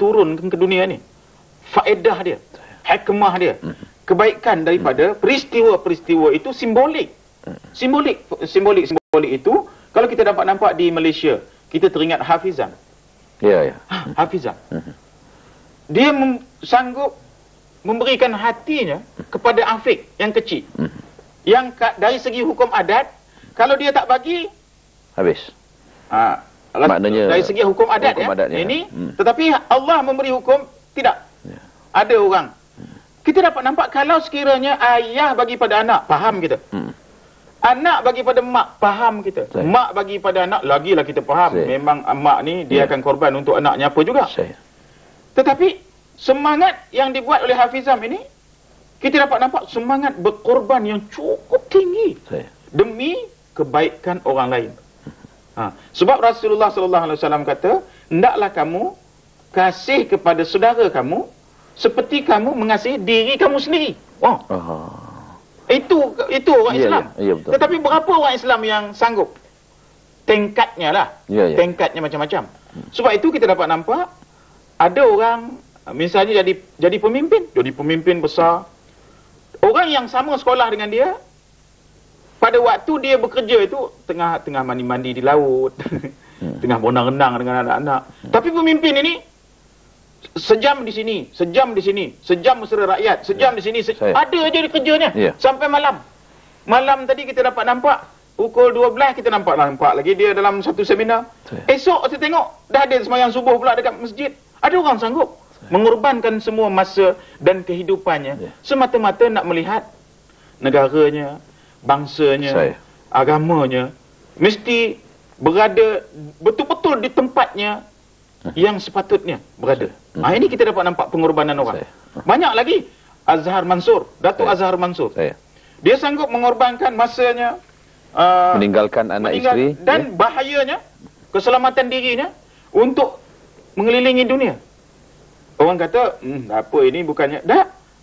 turun ke dunia ni, faedah dia, hikmah dia, kebaikan daripada peristiwa-peristiwa itu simbolik. Simbolik itu, kalau kita dapat nampak di Malaysia, kita teringat Hafizan. Ya, ya. Hafizan. Dia sanggup memberikan hatinya kepada Afiq yang kecil. Yang dari segi hukum adat, kalau dia tak bagi, habis. Maknanya dari segi hukum adat ini, tetapi Allah memberi hukum tidak. Ada orang. Kita dapat nampak kalau sekiranya ayah bagi pada anak, faham kita. Anak bagi pada mak, faham kita. Mak bagi pada anak, lagilah kita faham. Memang mak ni dia akan korban untuk anaknya apa juga. Tetapi semangat yang dibuat oleh Hafizam ini, kita dapat nampak semangat berkorban yang cukup tinggi demi kebaikan orang lain. Sebab Rasulullah sallallahu alaihi wasallam kata, hendaklah kamu kasih kepada saudara kamu seperti kamu mengasihi diri kamu sendiri. Itu orang Islam. Tetapi berapa orang Islam yang sanggup? Tingkatnya lah. Tingkatnya macam-macam. Sebab itu kita dapat nampak ada orang misalnya jadi pemimpin besar. Orang yang sama sekolah dengan dia, pada waktu dia bekerja itu tengah mandi-mandi di laut, tengah berenang-renang dengan anak-anak. Tapi pemimpin ini sejam di sini, sejam di sini, sejam mesra rakyat, sejam di sini, ada aja di kerjanya sampai malam. Malam tadi kita dapat nampak pukul 12 kita nampak lagi dia dalam satu seminar. Esok kita tengok dah ada sembahyang subuh pula dekat masjid. Ada orang sanggup mengorbankan semua masa dan kehidupannya semata-mata nak melihat negaranya, bangsanya, agamanya mesti berada betul-betul di tempatnya yang sepatutnya berada. Ini kita dapat nampak pengorbanan orang. Banyak lagi. Azhar Mansur, Datuk Azhar Mansur. Dia sanggup mengorbankan masanya, meninggalkan anak isteri dan bahayanya, keselamatan dirinya untuk mengelilingi dunia. Orang kata, apa ini bukannya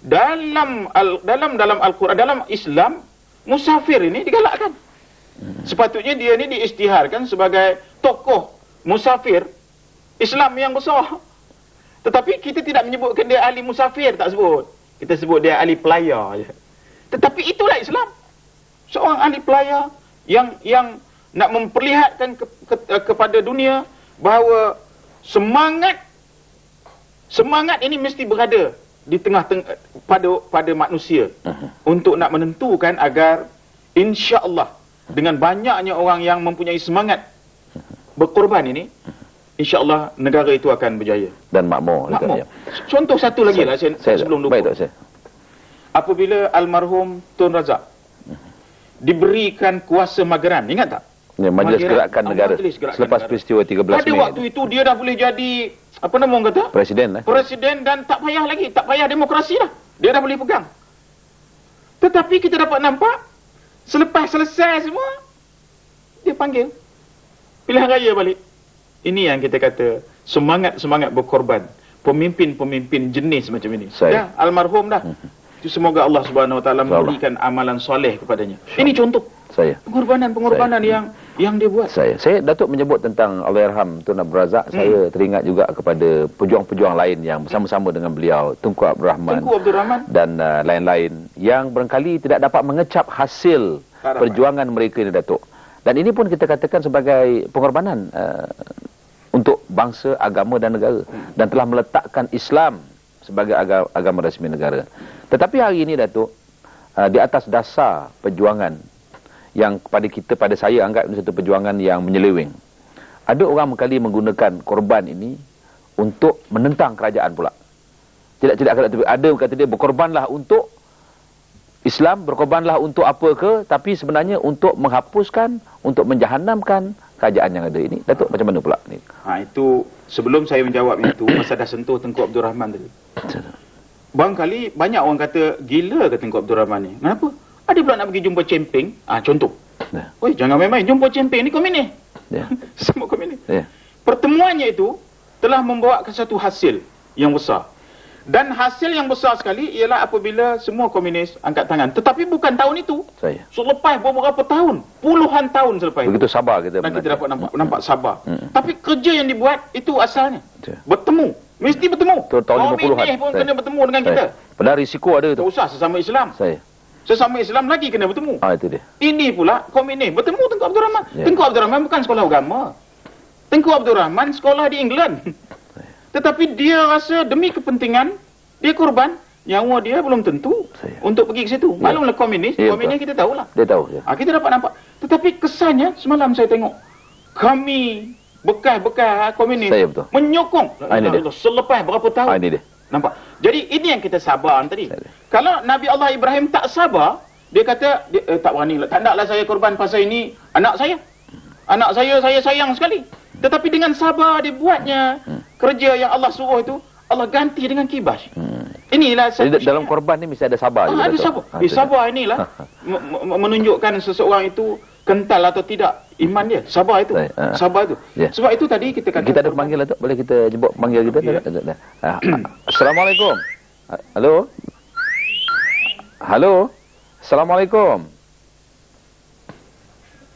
dalam Al-Quran, dalam Islam, musafir ini digalakkan. Sepatutnya dia ini diisytiharkan sebagai tokoh musafir Islam yang besar. Tetapi kita tidak menyebutkan dia ahli musafir, tak sebut. Kita sebut dia ahli pelaya. Tetapi itulah Islam. Seorang ahli pelaya yang nak memperlihatkan kepada dunia bahawa semangat ini mesti berada di pada manusia untuk nak menentukan agar insya-Allah dengan banyaknya orang yang mempunyai semangat berkorban ini, insya-Allah negara itu akan berjaya dan makmur. Contoh satu lagi lah sebelum lupa. Apabila almarhum Tun Razak diberikan kuasa mageran, ingat tak? Majlis Gerakan Negara selepas peristiwa 13 Mei. Pada waktu itu dia dah boleh jadi apa nama orang kata? Presiden dan tak payah lagi, tak payah demokrasi dah. Dia dah boleh pegang. Tetapi kita dapat nampak selepas selesai semua dia panggil pilihan raya balik. Ini yang kita kata semangat berkorban. Pemimpin-pemimpin jenis macam ini. Dah almarhum dah. Semoga Allah Subhanahu Wa Taala memberikan amalan soleh kepadanya. Ini contoh pengorbanan yang dia buat. Saya Datuk menyebut tentang Allahyarham Tun Abdul Razak, saya teringat juga kepada pejuang-pejuang lain yang bersama-sama dengan beliau, Tunku Abdul Rahman dan lain-lain yang barangkali tidak dapat mengecap hasil perjuangan mereka ini, Datuk. Dan ini pun kita katakan sebagai pengorbanan untuk bangsa, agama dan negara, dan telah meletakkan Islam sebagai agama rasmi negara. Tetapi hari ini, Datuk, di atas dasar perjuangan yang pada saya anggap ini satu perjuangan yang menyeleweng, ada orang kali menggunakan korban ini untuk menentang kerajaan pula. Tidak ada kata dia berkorbanlah untuk Islam, berkorbanlah untuk apa ke, tapi sebenarnya untuk menghapuskan, untuk menjahanamkan kerajaan yang ada ini. Datuk, macam mana pula ni? Itu sebelum saya menjawab itu, masa dah sentuh Tengku Abdul Rahman tadi. Barangkali banyak orang kata gila ke Tengku Abdul Rahman ni. Kenapa? Ada pula nak pergi jumpa Chemping. Contoh. Oi, jangan main-main. Jumpa Chemping ni komunis. Semua komunis. Pertemuannya itu telah membawa ke satu hasil yang besar. Dan hasil yang besar sekali ialah apabila semua komunis angkat tangan. Tetapi bukan tahun itu. Selepas beberapa tahun, puluhan tahun selepas begitu sabar kita. Dan kita dapat nampak sabar. Tapi kerja yang dibuat itu asalnya bertemu Mesti bertemu. Tahun 50-an. Komunis pun kena bertemu dengan kita. Padahal risiko ada tu. Tak usah sesama Islam. Sesama Islam lagi kena bertemu. Itu dia. Ini pula komunis bertemu Tengku Abdul Rahman. Tengku Abdul Rahman bukan sekolah agama. Tengku Abdul Rahman sekolah di England. Tetapi dia rasa demi kepentingan, dia korban. Nyawa dia belum tentu untuk pergi ke situ. Maklumlah komunis kita tahulah. Dia tahu. Kita dapat nampak. Tetapi kesannya semalam saya tengok kami bekas komunis menyokong selepas berapa tahun. Ini dia. Nampak. Jadi ini yang kita sabar tadi. Kalau Nabi Allah Ibrahim tak sabar, dia kata tak berani lah. Tak naklah saya korban pasal ini anak saya. Anak saya sayang sekali. Tetapi dengan sabar dia buatnya kerja yang Allah suruh itu, Allah ganti dengan kibas. Inilah dalam korban ni mesti ada sabar juga. Ada sabar. Sabar inilah menunjukkan seseorang itu kental atau tidak iman dia. Sabar itu. Sabar itu. Sebab itu tadi kita kata kita ada pemanggil tu, boleh kita jemput panggil kita. Assalamualaikum. Halo. Halo. Assalamualaikum.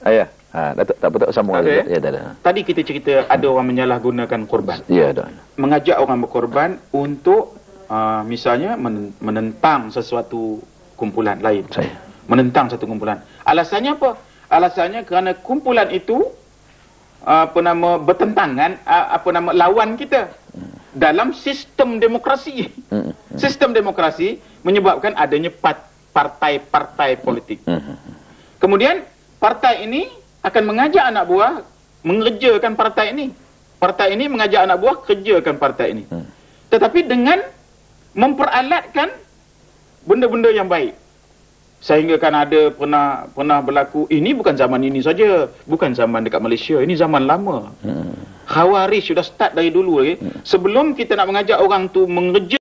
Ayah. Datuk tak betul sambung lagi. Ya, dah. Tadi kita cerita ada orang menyalahgunakan korban. Ya, dah. Mengajak orang berkorban untuk misalnya menentang sesuatu kumpulan lain. Menentang satu kumpulan. Alasannya apa? Alasannya kerana kumpulan itu bertentangan lawan kita dalam sistem demokrasi. Sistem demokrasi menyebabkan adanya partai-partai politik. Kemudian partai ini akan mengajak anak buah mengerjakan partai ini. Partai ini mengajak anak buah kerjakan partai ini. Tetapi dengan memperalatkan benda-benda yang baik. Sehingga kan ada pernah berlaku, ini bukan zaman ini saja, bukan zaman dekat Malaysia, ini zaman lama. Khawarij sudah start dari dulu lagi. Sebelum kita nak mengajak orang tu mengerja